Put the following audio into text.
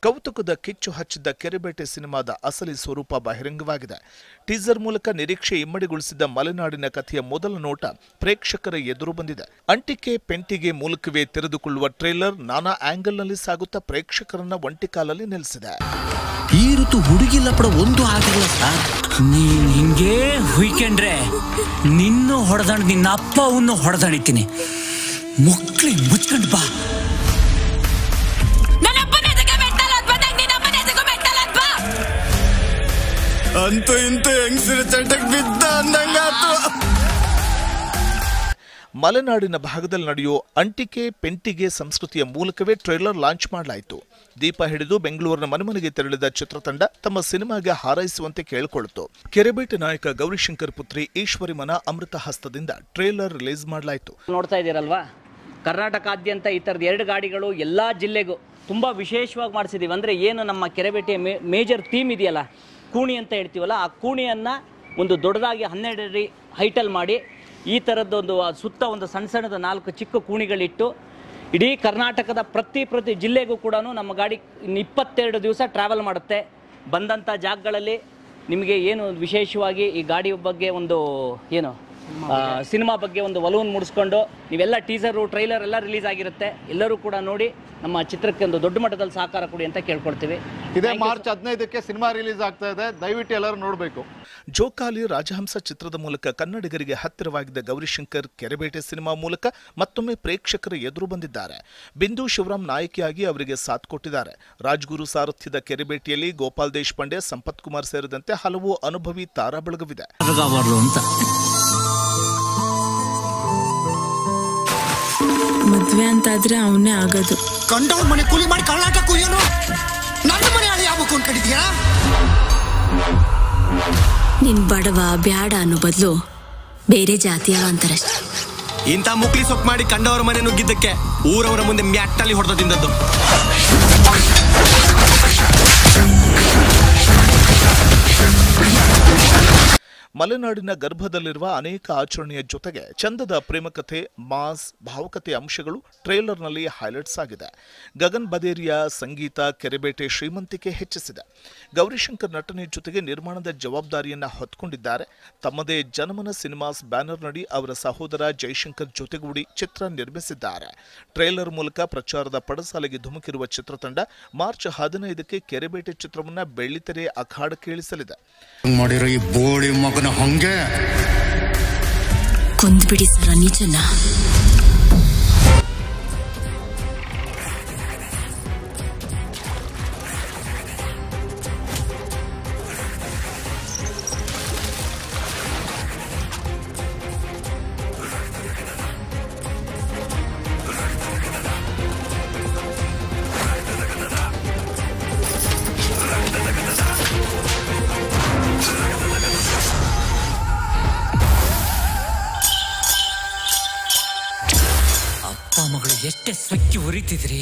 ಕೌತುಕದ ಕಿಚ್ಚು ಹಚ್ಚಿದ್ದ ಕೆರೆಬೇಟೆ ಸಿನಿಮಾದ ಅಸಲಿ ಸ್ವರೂಪ ಬಹಿರಂಗವಾಗಿದೆ. ಟೀಸರ್ ಮೂಲಕ ನಿರೀಕ್ಷೆ ಇಮ್ಮಡಿಗೊಳಿಸಿದ್ದ ಮಲೆನಾಡಿನ ಕಥೆಯ ಮೊದಲ ನೋಟ ಪ್ರೇಕ್ಷಕರ ಎದುರು ಬಂದಿದೆ. ಅಂಟಿಕೆ ಪೆಂಟಿಗೆ ಮೂಲಕವೇ ತೆರೆದುಕೊಳ್ಳುವ ಟ್ರೇಲರ್ ನಾನಾ ಆಂಗಲ್ನಲ್ಲಿ ಸಾಗುತ್ತಾ ಪ್ರೇಕ್ಷಕರನ್ನ ಒಂಟಿಕಾಲಲ್ಲಿ ನಿಲ್ಲಿಸಿದೆ. ಈ ಋತು ಹುಡುಗಿಲ್ಲಪಡ ಒಂದು ಆಗಿಲ್ಲ ಸರ್. ನೀನ್ ಹಿಂಗೇ ಹುಯ್ಕೊಂಡ್ರೆ ನಿನ್ನೂ ಹೊಡೆದಾಣ್, ನಿನ್ನ ಅಪ್ಪ ಅವನು ಹೊಡೆದಾಣಿತೀನಿ. ಮುಕ್ಳಿ ಮುಚ್ಕೊಂಡ್ ಬಾ. ಅಂತೂ ಇಂತೂ ಹೆಂಗಸರ ಚಟಕ್ ಬಿದ್ದ ಅಂದಂಗಾತು. ಮಲೆನಾಡಿನ ಭಾಗದಲ್ಲಿ ನಡೆಯೋ ಅಂಟಿಕೆ ಪೆಂಟಿಗೆ ಸಂಸ್ಕೃತಿಯ ಮೂಲಕವೇ ಟ್ರೇಲರ್ ಲಾಂಚ್ ಮಾಡಲಾಯಿತು. ದೀಪ ಹಿಡಿದು ಬೆಂಗಳೂರಿನ ಮನೆಮನೆಗೆ ತೆರಳಿದ ಚಿತ್ರತಂಡ ತಮ್ಮ ಸಿನಿಮಾಗೆ ಹಾರೈಸುವಂತೆ ಕೇಳಿಕೊಳ್ಳಿತು. ಕೆರೆಬೇಟೆ ನಾಯಕ ಗೌರಿಶಂಕರ್ ಪುತ್ರಿ ಈಶ್ವರಿ ಮನ ಅಮೃತ ಹಸ್ತದಿಂದ ಟ್ರೇಲರ್ ರಿಲೀಸ್ ಮಾಡಲಾಯಿತು. ನೋಡ್ತಾ ಇದ್ದೀರಲ್ವಾ, ಕರ್ನಾಟಕಾದ್ಯಂತ ಈ ಥರದ 2 ಗಾಡಿಗಳು ಎಲ್ಲ ಜಿಲ್ಲೆಗೂ ತುಂಬ ವಿಶೇಷವಾಗಿ ಮಾಡಿಸಿದ್ದೀವಿ. ಅಂದರೆ ಏನು ನಮ್ಮ ಕೆರೆಬೇಟೆಯ ಮೇಜರ್ ಥೀಮ್ ಇದೆಯಲ್ಲ, ಕೂಣಿ ಅಂತ ಹೇಳ್ತೀವಲ್ಲ, ಆ ಕೂಣಿಯನ್ನು ಒಂದು ದೊಡ್ಡದಾಗಿ 12 ಅಡಿ ಹೈಟಲ್ಲಿ ಮಾಡಿ ಈ ಥರದ್ದೊಂದು ಸುತ್ತ ಒಂದು ಸಣ್ಣದ 4 ಚಿಕ್ಕ ಕೂಣಿಗಳಿಟ್ಟು ಇಡೀ ಕರ್ನಾಟಕದ ಪ್ರತಿ ಜಿಲ್ಲೆಗೂ ಕೂಡ ನಮ್ಮ ಗಾಡಿ 22 ದಿವಸ ಟ್ರಾವೆಲ್ ಮಾಡುತ್ತೆ. ಬಂದಂಥ ಜಾಗಗಳಲ್ಲಿ ನಿಮಗೆ ಏನು ವಿಶೇಷವಾಗಿ ಈ ಗಾಡಿ ಬಗ್ಗೆ ಒಂದು ಏನು ಸಿನಿಮಾ ಬಗ್ಗೆ ಒಂದು ಒಲವನ್ನು ಮೂಡಿಸ್ಕೊಂಡು ನೀವೆಲ್ಲ ಟೀಸರು ಟ್ರೈಲರ್ ಎಲ್ಲ ರಿಲೀಸ್ ಆಗಿರುತ್ತೆ. ಎಲ್ಲರೂ ಕೂಡ ನೋಡಿ ನಮ್ಮ ಚಿತ್ರಕ್ಕೆ ಒಂದು ದೊಡ್ಡ ಮಟ್ಟದಲ್ಲಿ ಸಹಕಾರ ಕೊಡಿ ಅಂತ ಕೇಳ್ಕೊಳ್ತೀವಿ. ಇದೇ ಮಾರ್ಚ್ 15ಕ್ಕೆ ಸಿನಿಮಾ ರಿಲೀಸ್ ಆಗ್ತಾ ಇದೆ, ದಯವಿಟ್ಟು ಎಲ್ಲರೂ ನೋಡಬೇಕು. ಜೋಕಾಲಿ ರಾಜಹಂಸ ಚಿತ್ರದ ಮೂಲಕ ಕನ್ನಡಿಗರಿಗೆ ಹತ್ತಿರವಾಗಿದ್ದ ಗೌರಿಶಂಕರ್ ಕೆರೆಬೇಟೆ ಸಿನಿಮಾ ಮೂಲಕ ಮತ್ತೊಮ್ಮೆ ಪ್ರೇಕ್ಷಕರ ಎದುರು ಬಂದಿದ್ದಾರೆ. ಬಿಂದು ಶಿವರಾಮ್ ನಾಯಕಿಯಾಗಿ ಅವರಿಗೆ ಸಾಥ್ ಕೊಟ್ಟಿದ್ದಾರೆ. ರಾಜ್ಗುರು ಸಾರಥ್ಯದ ಕೆರೆಬೇಟೆಯಲ್ಲಿ ಗೋಪಾಲ್ ದೇಶಪಾಂಡೆ, ಸಂಪತ್ ಕುಮಾರ್ ಸೇರಿದಂತೆ ಹಲವು ಅನುಭವಿ ತಾರಾ ಬಳಗವಿದೆ. ಮದ್ವೆ ಅಂತಾದ್ರೆ ಅವನೇ ಆಗೋದು. ಕಂಡವ್ರ ಮನೆ ಕೂಲಿ ಮಾಡಿ ಕಳ್ಳಾಟ ಕುಯ್ಯೋನು ನನ್ನ ಮನೆ ಹಳಿ ಆಗ್ಬೇಕು ಅನ್ಕೊಂಡಿದ್ಯಾ? ನಿನ್ ಬಡವ ಬ್ಯಾಡ ಅನ್ನೋ ಬದಲು ಬೇರೆ ಜಾತಿಯವ ಅಂತಾರಷ್ಟೇ. ಇಂಥ ಮುಕ್ಲಿ ಸೊಪ್ಪು ಮಾಡಿ ಕಂಡವರ ಮನೆ ನುಗ್ಗಿದ್ದಕ್ಕೆ ಊರವರ ಮುಂದೆ ಮ್ಯಾಟ್ಟಲ್ಲಿ ಹೊಡೆದು ತಿಂದದ್ದು. ಮಲೆನಾಡಿನ ಗರ್ಭದಲ್ಲಿರುವ ಅನೇಕ ಆಚರಣೆಯ ಜೊತೆಗೆ ಚಂದದ ಪ್ರೇಮಕಥೆ, ಮಾಸ್, ಭಾವುಕತೆ ಅಂಶಗಳು ಟ್ರೇಲರ್ನಲ್ಲಿ ಹೈಲೈಟ್ಸ್ ಆಗಿದೆ. ಗಗನ್ ಬದೇರಿಯಾ ಸಂಗೀತ ಕೆರೆಬೇಟೆ ಶ್ರೀಮಂತಿಕೆ ಹೆಚ್ಚಿಸಿದೆ. ಗೌರಿಶಂಕರ್ ನಟನೆ ಜೊತೆಗೆ ನಿರ್ಮಾಣದ ಜವಾಬ್ದಾರಿಯನ್ನ ಹೊತ್ತುಕೊಂಡಿದ್ದಾರೆ. ತಮ್ಮದೇ ಜನಮನ ಸಿನಿಮಾಸ್ ಬ್ಯಾನರ್ ನಡಿ ಅವರ ಸಹೋದರ ಜೈಶಂಕರ್ ಜೊತೆಗೂಡಿ ಚಿತ್ರ ನಿರ್ಮಿಸಿದ್ದಾರೆ. ಟ್ರೇಲರ್ ಮೂಲಕ ಪ್ರಚಾರದ ಪಡಸಾಲೆಗೆ ಧುಮುಕಿರುವ ಚಿತ್ರತಂಡ ಮಾರ್ಚ್ 15ಕ್ಕೆ ಕೆರೆಬೇಟೆ ಚಿತ್ರವನ್ನ ಬೆಳ್ಳಿತೆರೆ ಅಖಾಡಕ್ಕೆ ಇಳಿಸಲಿದೆ. ಹಂಗೆ ಕೊಂದ್ಬಿಡಿ ಸರ ನಿಜನ. ಮಗಳು ಎಷ್ಟೇ ಸ್ವಕ್ಕೆ ಉರಿತಿದ್ರಿ.